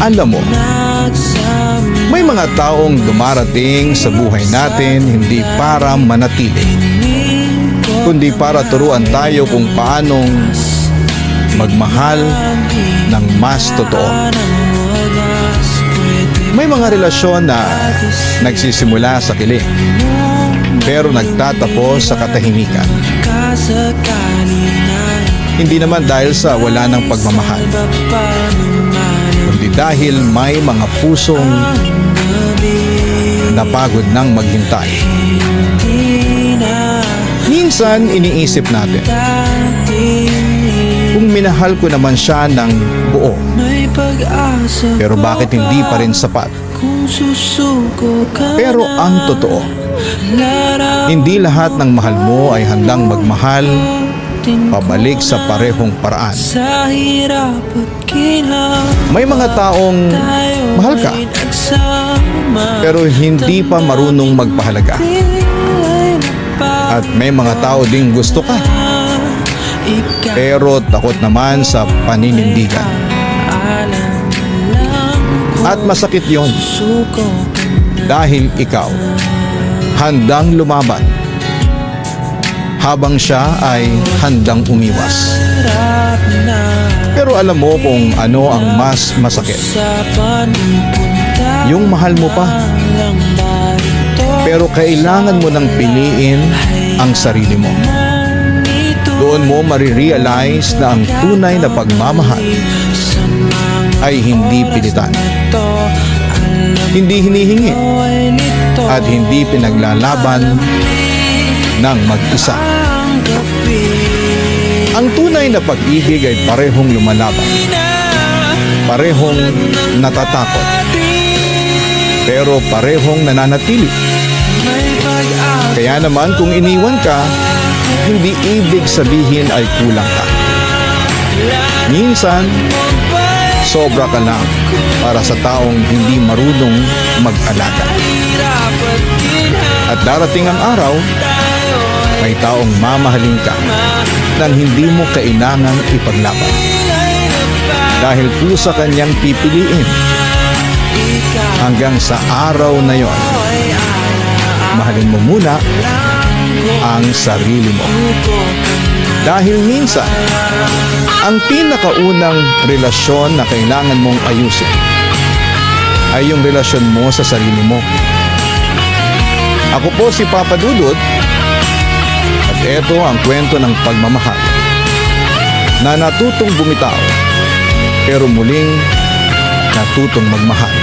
Alam mo, may mga taong dumarating sa buhay natin hindi para manatili, kundi para turuan tayo kung paanong magmahal ng mas totoo. May mga relasyon na nagsisimula sa kilig, pero nagtatapos sa katahimikan. Hindi naman dahil sa wala ng pagmamahal, kundi dahil may mga pusong napagod ng maghintay. Minsan iniisip natin, kung minahal ko naman siya ng buo, pero bakit hindi pa rin sapat? Pero ang totoo, hindi lahat ng mahal mo ay handang magmahal pabalik sa parehong paraan. May mga taong mahal ka, pero hindi pa marunong magpahalaga. At may mga tao ding gusto ka, pero takot naman sa paninindigan. At masakit yon, dahil ikaw handang lumaban habang siya ay handang umiwas. Pero alam mo kung ano ang mas masakit? Yung mahal mo pa, pero kailangan mo nang piliin ang sarili mo. Doon mo marirealize na ang tunay na pagmamahal ay hindi pilitan, hindi hinihingi, at hindi pinaglalaban ng mag-isa. Ang tunay na pag-ibig ay parehong lumalaban, parehong natatakot, pero parehong nananatili. Kaya naman kung iniwan ka, hindi ibig sabihin ay kulang ka. Minsan, sobra ka lang para sa taong hindi marunong mag-alaga. At darating ang araw, may taong mamahalin ka nang hindi mo kailangang ipaglaban. Dahil kusa kanyang pipiliin. Hanggang sa araw na yon, mahalin mo muna ang sarili mo. Dahil minsan, ang pinakaunang relasyon na kailangan mong ayusin ay yung relasyon mo sa sarili mo. Ako po si Papa Dudut, at ito ang kwento ng pagmamahal na natutong bumitaw pero muling natutong magmahal.